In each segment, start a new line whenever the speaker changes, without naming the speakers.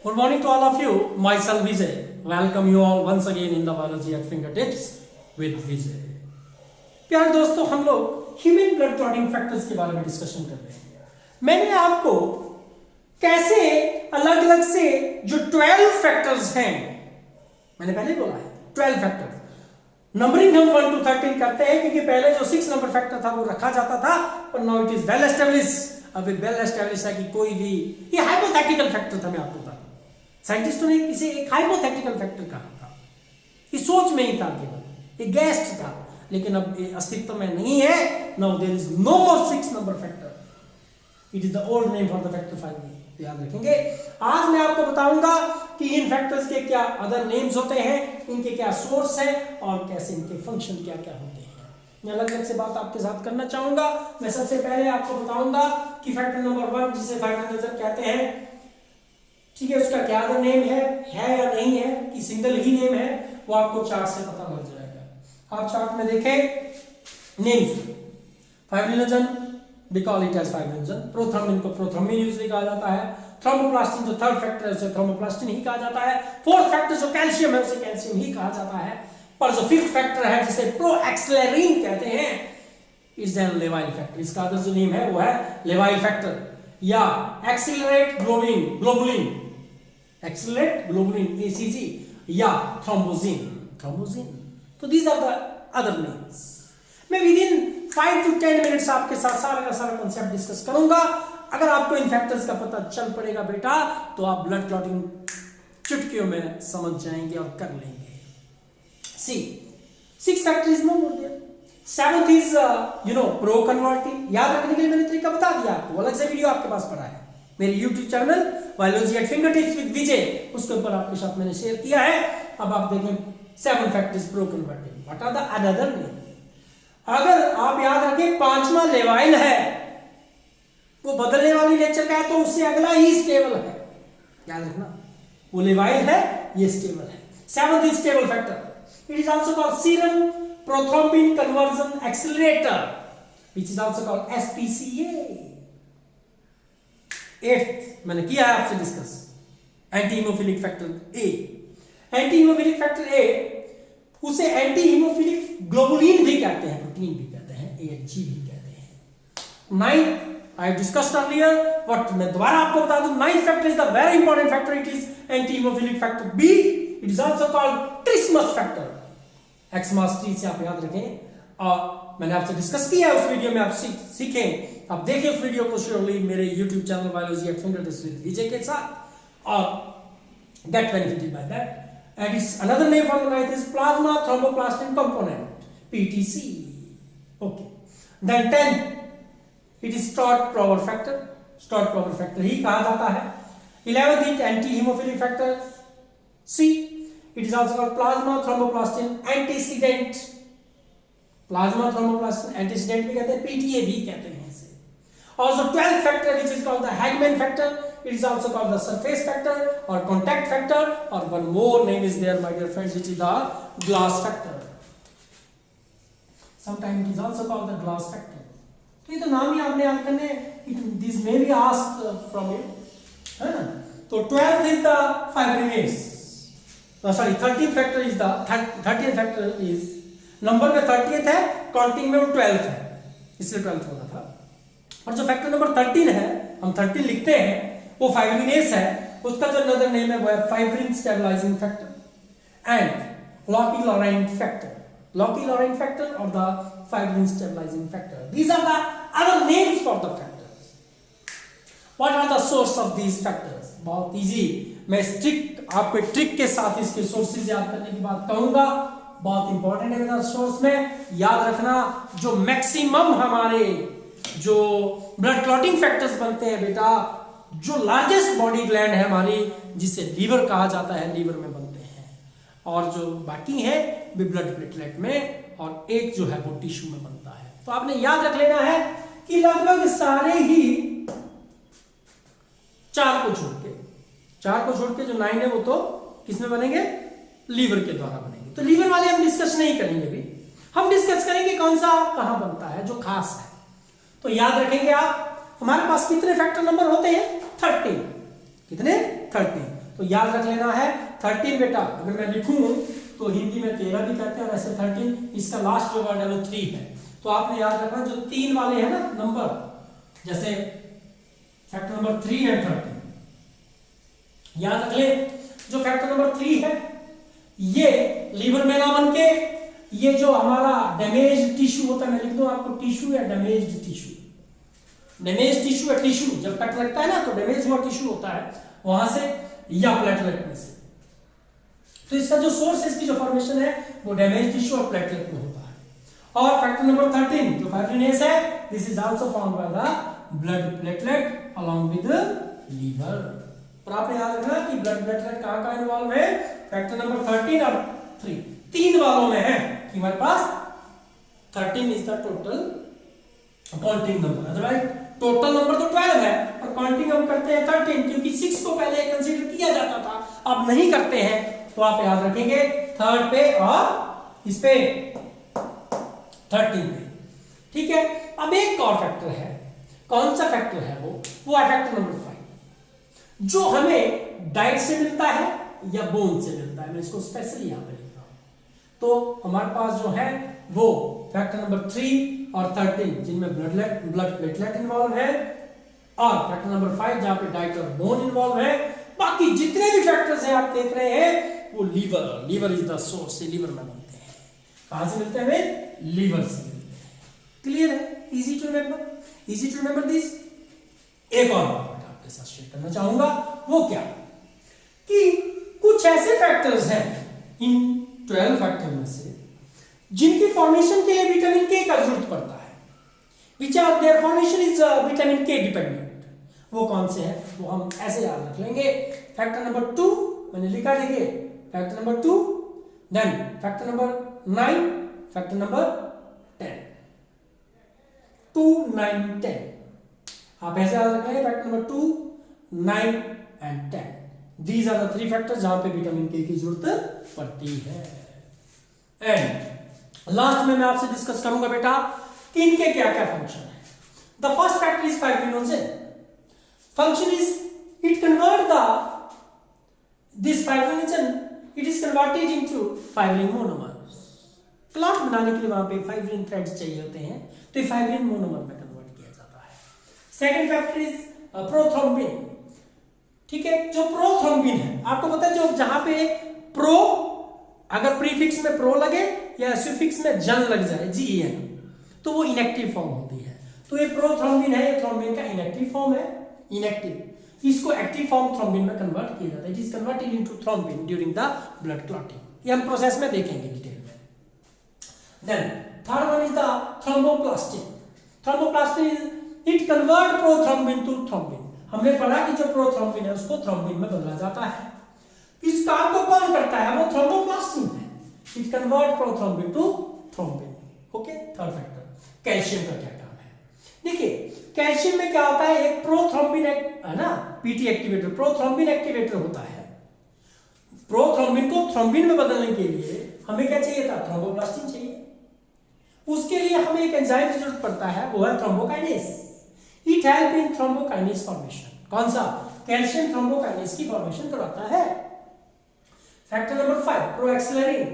Good morning to all of you. Myself Vijay. Welcome you all once again in the biology at fingertips with Vijay. प्यारे दोस्तों, हम लोग human blood clotting factors के बारे में discussion कर रहे हैं। मैंने आपको कैसे अलग अलग से जो 12 फैक्टर्स हैं, मैंने पहले बोला है 12 फैक्टर्स, नंबरिंग हम 1 to 13 करते हैं क्योंकि पहले जो 6 नंबर फैक्टर था वो रखा जाता था, पर now it is well establish. अब वेल एस्टेब्लिश है कि कोई भी, ये हाइपोथेटिकल फैक्टर था, मैं आपको बता दूं। साइंटिस्टों ने इसे एक हाइपोथेटिकल फैक्टर कहा था, ये सोच में ही था, केवल ये गेस्ट था, लेकिन अब ये अस्तित्व में नहीं है। Now there is no more 6 number factor, it is the old name for the factor 5। याद रखेंगे। आज मैं आपको बताऊंगा कि इन फैक्टर्स के क्या अदर नेम्स होते हैं, इनके क्या सोर्स है और कैसे इनके फंक्शन क्या क्या होते हैं। मैं अलग अलग से बात आपके साथ करना चाहूंगा। मैं सबसे पहले आपको बताऊंगा कि फैक्टर नंबर 1 जिसे फाइब्रिनोजन कहते हैं, ठीक है, उसका क्या अदर नेम है या नहीं है, कि सिंगल ही नेम है, वो आपको चार्ट से पता लग जाएगा। आप चार्ट में देखें names, fibrinogen we call it as fibrinogen, prothrombin को प्रोथ्रम्बिन यूजुअली कहा जाता है, थ्रोम्बोप्लास्टिन जो थर्ड फैक्टर है उसे थ्रोम्बोप्लास्टिन ही कहा जाता है, फोर्थ फैक्टर जो कैल्शियम है उसे कैल्शियम ही कहा जाता है, पर जो फिफ्थ फैक्टर है जिसे प्रोएक्सेलरीन कहते हैं इज एन लेवाइल फैक्टर। इसका अदर जो नेम है वो है लेवाइल फैक्टर या accelerate globulin, accelerate globulin ACG या थ्रोम्बोजिन। तो these are the other names. मैं विद इन 5 to 10 मिनट्स आपके साथ सारा का सारा कॉन्सेप्ट डिस्कस करूंगा। अगर आपको इन फैक्टर्स का पता चल पड़ेगा बेटा, तो आप ब्लड क्लॉटिंग चुटकियों में समझ जाएंगे और कर लेंगे। See 6 factor is no more there. 7th is proconvertin. याद रखने के लिए मैंने तरीका बता दिया आपको, अलग से वीडियो आपके पास पड़ा है मेरे YouTube channel biology at fingertips with Vijay, उसके ऊपर आपके साथ मैंने शेयर किया है। अब आप देखें 7 factors proconvertin. What are the other name? अगर आप याद रखें 5वां लेवाइल है, वो बदलने वाली नेचर का है, तो उससे अगला ही स्टेबल है। याद रखना, वो लेवाइल है, ये स्टेबल है। 7th is stable factor. It is also called serum prothrombin conversion accelerator which is also called SPCA। 8th मैंने किया है आपसे discuss, anti haemophilic factor A। Anti haemophilic factor A, उसे एंटी हीमोफिलिक ग्लोबुलिन भी कहते हैं, protein भी कहते हैं, AHG भी कहते हैं। 9th I discussed earlier, but मैं दोबारा आपको बता दूं, 9th factor is the very important factor. It is anti haemophilic factor B। It is also called Christmas factor, Xmas T से आप याद रखें। और मैंने आपसे डिस्कस किया है उस वीडियो में, आप सीखें, आप देखिए उस वीडियो को श्योरली मेरे YouTube channel biology at fingertips with Vijay के साथ, और get benefited by that. And its another name for the 9th is plasma thromboplastin component, PTC. Okay. Then 10th, it is Stott-Prober factor. Stott-Prober factor ही कहा जाता है। 11th it anti-hemophilic factor C. It is also called plasma thromboplastin antecedent. Plasma thromboplastin antecedent भी कहते हैं, PTA भी कहते हैं इसे। Also 12th factor which is called the Hagman factor. It is also called the surface factor or contact factor, or one more name is there, my dear friends, which is the glass factor. Sometimes it is also called the glass factor. तो ये तो नाम ही आपने याद करने, this may be asked from you, है ना? तो 12th is the fibrinase. Sorry, 13th factor is the 30th factor is, number में 30th है, काउंटिंग में वो 12th है, इसलिए 12th होना था। और जो फैक्टर नंबर 13 है, हम 13 लिखते हैं, वो फाइब्रिनेस है, उसका जो अदर नेम है वो है fibrin stabilising factor and Laki Lorand factor. Laki Lorand factor और the fibrin stabilising factor, these are the other names for the factors. What are the source of these factors? बहुत इजी, मैं आपको एक ट्रिक के साथ इसके सोर्सेज याद करने की बात कहूंगा, बहुत इंपॉर्टेंट है मेरा सोर्स में। याद रखना, जो मैक्सिमम हमारे जो ब्लड क्लॉटिंग फैक्टर्स बनते हैं बेटा, जो लार्जेस्ट बॉडी ग्लैंड है हमारी, जिसे लीवर कहा जाता है, लीवर में बनते हैं, और जो बाकी है वे ब्लड प्लेटलेट में, और एक जो है वो टिश्यू में बनता है। तो आपने याद रख लेना है कि लगभग सारे ही 4 को छोड़ के जो 9 है वो तो किस में बनेंगे? लीवर के द्वारा बनेंगे। तो लीवर वाले हम डिस्कस नहीं करेंगे अभी, हम डिस्कस करेंगे कौन सा कहां बनता है, जो खास है। तो याद रखेंगे आप, हमारे पास कितने फैक्टर नंबर होते हैं? 13। कितने? 13। तो याद रख लेना है 13 बेटा, अगर मैं लिखूं तो हिंदी में 13 भी कहते हैं और ऐसे 13, इसका लास्ट जो वर्ड है वो 3 है। तो आपने याद रखना जो 3 वाले हैं ना नंबर, जैसे फैक्टर नंबर 3 एंड 13, याद रख ले जो फैक्टर नंबर 3 है ये लीवर में ना बन के ये जो हमारा डैमेज टिश्यू होता है, मैं लिख दूं आपको टिश्यू या डैमेज टिश्यू, डैमेज टिश्यू या टिश्यू जब कट लगता है ना तो डैमेज हुआ टिश्यू होता है वहां से या प्लेटलेट में से। तो इसका जो सोर्स है इसकी जो फॉर्मेशन है वो डैमेज टिश्यू और प्लेटलेट में होता है। और फैक्टर नंबर 13 जो फाइब्रिनेस है, this is also formed by the blood platelet along with liver. पर आपने याद रखना कि ब्लड प्लेटलेट कहां इन्वॉल्व है, फैक्टर नंबर 13 और 3 तीन वालों में है कि हमारे पास 13 is the total counting number, otherwise total number तो 12 है और काउंटिंग हम करते हैं 13 क्योंकि 6 को पहले कंसीडर किया जाता था, अब नहीं करते हैं। तो आप याद रखेंगे थर्ड पे और इस पे 13 पे, ठीक है। अब एक और फैक्टर है, कौन सा फैक्टर है वो है फैक्टर नंबर 5 जो हमें डाइट से मिलता है या बोन से मिलता है। मैं इसको स्पेशली यहां पे लिख रहा हूं। तो हमारे पास जो है वो फैक्टर नंबर 3 और 13 जिनमें ब्लड प्लेटलेट इन्वॉल्व है, और फैक्टर नंबर 5 जहां पे डाइट और बोन इन्वॉल्व है। बाकी जितने भी फैक्टर्स हैं आप देख रहे हैं वो लीवर इज द सोर्स, से लीवर में बनते हैं। कहां से मिलते हैं, लीवर से मिलते हैं। क्लियर है, इजी टू रिमेंबर दिस। एक और बात आपके साथ शेयर करना चाहूंगा, वो क्या कि कुछ ऐसे फैक्टर्स हैं इन 12 फैक्टर में से जिनकी फॉर्मेशन के लिए विटामिन के का जरूरत पड़ता है, which are there formation is vitamin K dependent. वो कौन से हैं वो हम ऐसे याद रख लेंगे। फैक्टर नंबर 2 मैंने लिखा, देखिए factor number 2, then factor number 9, factor number 10, 2, 9, 10। आप ऐसे याद रखेंगे factor number 2, 9 and 10। These are the 3 factors जहां पे विटामिन के की जरूरत पड़ती है। एंड लास्ट में मैं आपसे डिस्कस करूंगा बेटा कि इनके क्या क्या फंक्शन है। The first factor is fibrinogen. Function is it convert this fibrinogen, it is converted into fibrin monomers. Clot बनाने के लिए वहां पे फाइब्रिन थ्रेड्स चाहिए होते हैं, तो ये फाइब्रिन मोनोमर में कन्वर्ट किया जाता है। सेकंड फैक्टर इज प्रोथ्रोम्बिन, ठीक है। जो प्रोथ्रोम्बिन है आपको पता है, जो जहां पे प्रो अगर प्रीफिक्स में प्रो लगे या सुफिक्स में जन लग जाए GEN, तो वो इनएक्टिव फॉर्म होती है। तो ये प्रोथ्रोम्बिन है, ये थ्रोम्बिन का इनएक्टिव फॉर्म है, इनएक्टिव। इसको एक्टिव फॉर्म थ्रोम्बिन में कन्वर्ट किया जाता है। It is converted into thrombin during the blood clotting. ये हम प्रोसेस में देखेंगे डिटेल में। Then third one is the thromboplastin. Thromboplastin it convert prothrombin to thrombin. हमने पढ़ा कि जो प्रोथ्रोम्बिन है उसको थ्रोम्बिन में बदला जाता है। इस काम को कौन करता है, वो थ्रोम्बोप्लास्टिन है। It convert prothrombin to thrombin. Okay, third factor. Calcium का क्या काम है, देखिए कैल्शियम में क्या होता है, एक प्रोथ्रोम्बिन है ना, पीटी एक्टिवेटर, प्रोथ्रोम्बिन एक्टिवेटर होता है। प्रोथ्रोम्बिन को थ्रोम्बिन में बदलने के लिए हमें क्या चाहिए था, थ्रोम्बोप्लास्टिन चाहिए। उसके लिए हमें एक एंजाइम की जरूरत पड़ता है, वो है thrombokinase. It help in thrombokinase formation. कौन सा, कैल्शियम थ्रोम्बोकाइनेस की फॉर्मेशन करवाता है। Factor number 5 proaccelerin.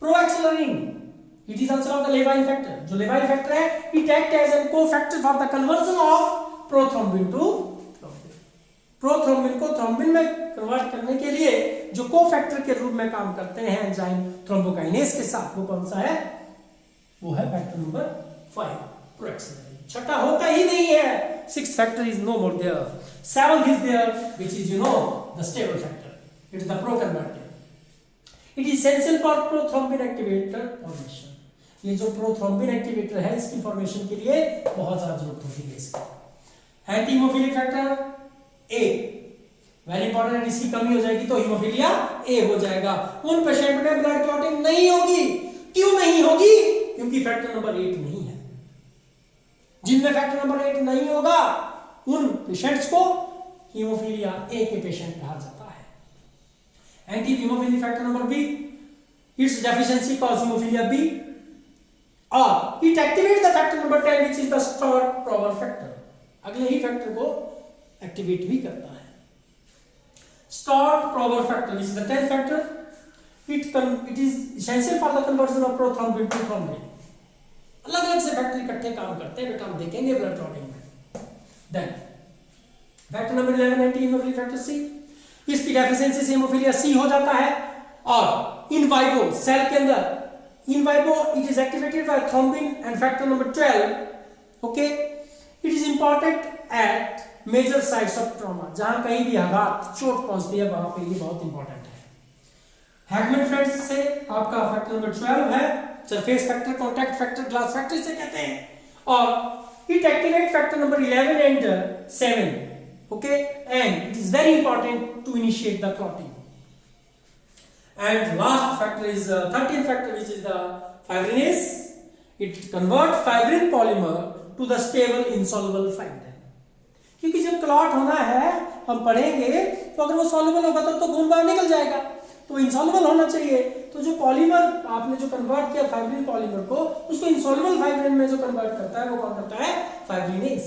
Proaccelerin it is also called the लेवाइन फैक्टर। जो लेवाइन फैक्टर है, it act as an cofactor for the conversion of prothrombin to thrombin. Prothrombin को थ्रोम्बिन में कन्वर्ट करने के लिए जो कोफैक्टर के रूप में काम करते हैं एंजाइम थ्रोम्बोकाइनेस के साथ, वो कौन सा है, वो है फैक्टर नंबर 5 प्रोएक्सिलरिन। छठा होता ही नहीं है, sixth factor is no more there, seventh is there which is the stable factor, it is the proconvertin. It is essential for prothrombin activator formation. ये जो प्रोथ्रोम्बिन एक्टिवेटर है इसकी फॉर्मेशन के लिए बहुत ज्यादा जरूरत होती है इसकी। Anti haemophilic factor A very important, इसकी कमी हो जाएगी तो हीमोफिलिया ए हो जाएगा। उन पेशेंट में ब्लड क्लॉटिंग नहीं होगी। क्यों नहीं होगी, क्योंकि फैक्टर नंबर 8 नहीं है। जिनमें फैक्टर नंबर 8 नहीं होगा उन पेशेंट्स को हीमोफिलिया ए के पेशेंट कहा जाता है। Anti haemophilic factor number B, its deficiency cause haemophilia B, और it activate the factor number 10 which is the Stuart Prower factor. अगले ही फैक्टर को एक्टिवेट भी करता है। Stark Prober factor, which is the 10th factor. It is essential for the conversion of prothrombin to thrombin. अलग अलग से factor इकट्ठे काम करते हैं, बेटा हम देखेंगे ब्लड क्लॉटिंग में. Then factor number 11 anti haemophilic factor C. इसकी डेफिशिएंसी से हीमोफिलिया सी हो जाता है. और इन वाइवो सेल के अंदर in vivo it is activated by thrombin and factor number 12. Okay, it is important at major sites of trauma. जहां कहीं भी आघात चोट पहुंचती है वहां पे ये बहुत इंपॉर्टेंट है. हैगमैन फ्रेंड्स से आपका फैक्टर नंबर 12 है. Surface factor, contact factor, glass factor से कहते हैं. और it activate factor number 11 and 7. Okay, and it is very important to initiate the clotting. And last factor is 13th factor, which is the fibrinase. It converts fibrin polymer to the stable insoluble fibrin. क्योंकि जब clot होना है हम पढ़ेंगे तो अगर वो soluble होगा तो खून बाहर निकल जाएगा, तो इनसॉल्युबल होना चाहिए. तो जो पॉलीमर आपने जो कन्वर्ट किया फाइब्रिन पॉलीमर को, उसको इनसॉल्युबल फाइब्रिन में जो कन्वर्ट करता है वो कौन करता है? Fibrinase.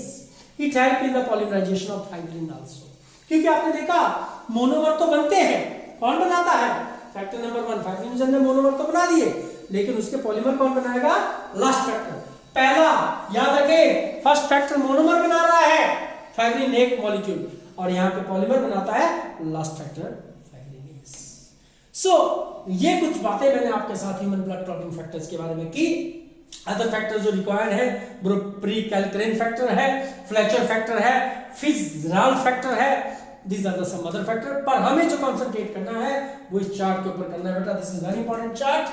It help in the polymerisation of fibrin also. क्योंकि आपने देखा मोनोमर तो बनते हैं, कौन बनाता है? Factor number 1. फाइब्रिनोजन ने मोनोमर तो बना दिए, लेकिन उसके पॉलीमर कौन बनाएगा? Last factor. पहला याद रखें, फर्स्ट फैक्टर मोनोमर बना रहा है फाइब्रिन एक मॉलिक्यूल, और यहां पे पॉलीमर बनाता है लास्ट फैक्टर फाइब्रिनेस. सो ये कुछ बातें मैंने आपके साथ ह्यूमन ब्लड क्लॉटिंग फैक्टर्स के बारे में की. अदर फैक्टर जो रिक्वायर्ड है, प्री कैल्क्रेन फैक्टर है, फ्लेचर फैक्टर है, फिट्जजेराल्ड फैक्टर है. These are the some other factor. पर हमें जो कंसंट्रेट करना है वो इस चार्ट के ऊपर करना है बेटा. This is very important chart,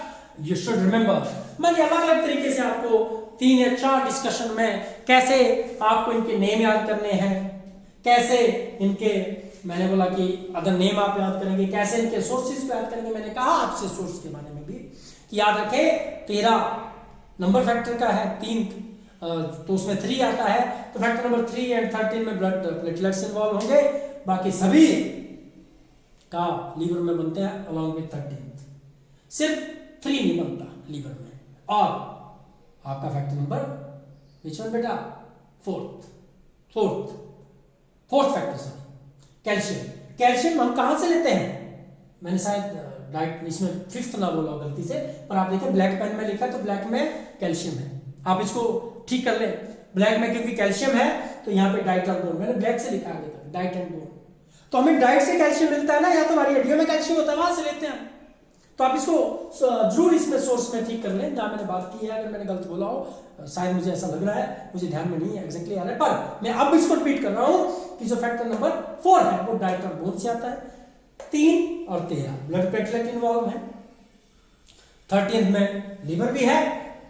you should remember. मैंने अलग अलग तरीके से आपको 3 या 4 डिस्कशन में कैसे आपको इनके नेम याद करने हैं, कैसे इनके मैंने बोला कि अदर नेम आप याद करेंगे, कैसे इनके सोर्सेज को याद करेंगे. मैंने कहा आपसे सोर्स के बारे में भी कि याद रखें 13 नंबर फैक्टर का है, 3 तो उसमें 3 आता है, तो फैक्टर नंबर 3 एंड 13 में ब्लड प्लेटलेट्स इन्वॉल्व होंगे. बाकी सभी का लीवर में बनते हैं अलॉन्ग विद 13th. सिर्फ 3 नहीं बनता लीवर में. और आपका फैक्टर नंबर विच वन बेटा? Fourth factor sorry calcium. Calcium हम कहां से लेते हैं? मैंने शायद डाइट इसमें 5th ना बोला गलती से, पर आप देखें ब्लैक पेन में लिखा तो ब्लैक में कैल्शियम है. आप इसको ठीक कर लें. ब्लैक में क्योंकि कैल्शियम है तो यहाँ पे डाइट और बोन, मैंने ब्लैक से लिखा आगे तक डाइट एंड बोन. तो हमें डाइट से कैल्शियम मिलता है ना, या तो हमारी हड्डियों में कैल्शियम होता है वहां से लेते हैं. तो आप इसको जरूर इसमें सोर्स में ठीक कर लें जहां मैंने बात की है. अगर मैंने गलत बोला हो शायद मुझे ऐसा लग रहा है, मुझे ध्यान में नहीं है एग्जैक्टली आ रहा है, पर मैं अब इसको रिपीट कर रहा हूं कि जो फैक्टर नंबर 4 है वो डाइट और बोन से आता है. 3 और 13 ब्लड प्लेटलेट इन्वॉल्व है. 13th में लीवर भी है,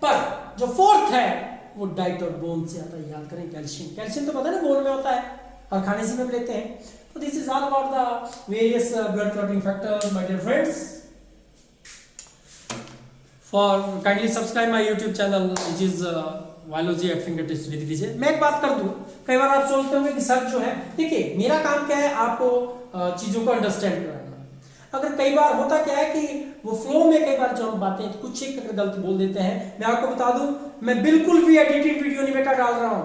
पर जो 4th है वो डाइट और बोन से आता है. याद करें कैल्शियम तो पता है ना बोन में होता है और खाने से भी लेते हैं. तो this is all about the various blood clotting factors my dear friends. For kindly subscribe my YouTube channel which is biology at fingertips with Vijay. मैं एक बात कर दूं, कई बार आप सोचते होंगे कि सर जो है, देखिए मेरा काम क्या है आपको चीजों को अंडरस्टैंड कराना. अगर कई बार होता क्या है कि वो फ्लो में कई बार जो हम बातें कुछ एक अगर गलत बोल देते हैं, मैं आपको बता दूं मैं बिल्कुल भी एडिटेड वीडियो नहीं बेटा डाल रहा हूं.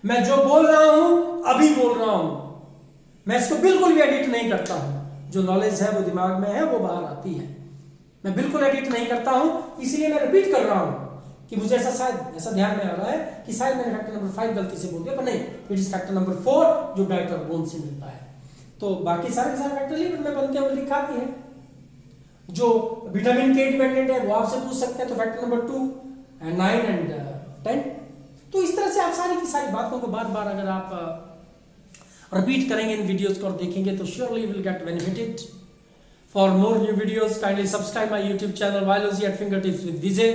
मैं जो बोल रहा हूं अभी बोल रहा हूं, मैं इसको बिल्कुल भी एडिट नहीं करता हूं. जो नॉलेज है वो दिमाग में है वो बाहर आती है. मैं बिल्कुल एडिट नहीं करता हूं, इसलिए मैं रिपीट कर रहा हूं कि मुझे ऐसा ध्यान में आ रहा है कि शायद मैंने फैक्टर नंबर 5 गलती से बोल दिया, पर नहीं, इट इज फैक्टर नंबर 4 जो डाइट और बोन से मिलता है. तो बाकी सारे फैक्टर लीवर में बनते हैं वो लिखा भी है. जो विटामिन के डिपेंडेंट है वो आपसे पूछ सकते हैं, तो फैक्टर नंबर 2 एंड 9 एंड 10. तो इस तरह से आप सारी की सारी बातों को बार बार अगर आप रिपीट करेंगे इन वीडियोस को और देखेंगे तो surely you will get benefited. For more new videos kindly subscribe my YouTube channel biology at fingertips with Vijay,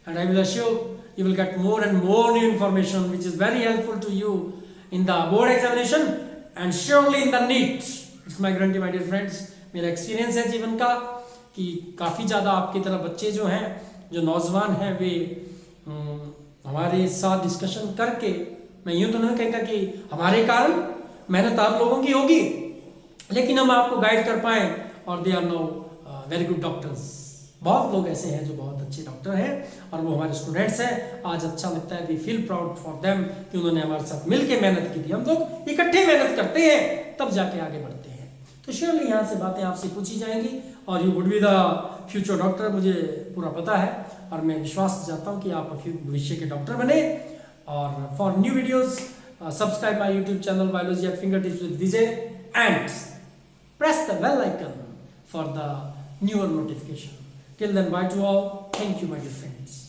and I will assure you will get more and more new information which is very helpful to you in the board examination and surely in the NEET. It's my guarantee my dear friends. मेरा experience है जीवन का कि काफ़ी ज़्यादा आपकी तरह बच्चे जो हैं, जो नौजवान हैं, वे हमारे साथ डिस्कशन करके, मैं यूँ तो नहीं कहता कि हमारे कारण मेहनत आप लोगों की होगी, लेकिन हम आपको गाइड कर पाएँ और they are no very good doctors. बहुत लोग ऐसे हैं जो बहुत अच्छे डॉक्टर हैं और वो हमारे स्टूडेंट्स हैं. आज अच्छा लगता है, we feel proud for them कि उन्होंने हमारे साथ मिलके मेहनत की थी. हम लोग इकट्ठे मेहनत करते हैं तब जाके आगे बढ़ते हैं. तो श्योरली यहाँ से बातें आपसे पूछी जाएंगी और you would be the future doctor, मुझे पूरा पता है और मैं विश्वास चाहता हूँ कि आप भविष्य के डॉक्टर बने। और for new videos subscribe my YouTube channel biology eight finger tips with Vijay and press the bell icon for the newer notification. Till then, bye to all. Thank you, my dear friends.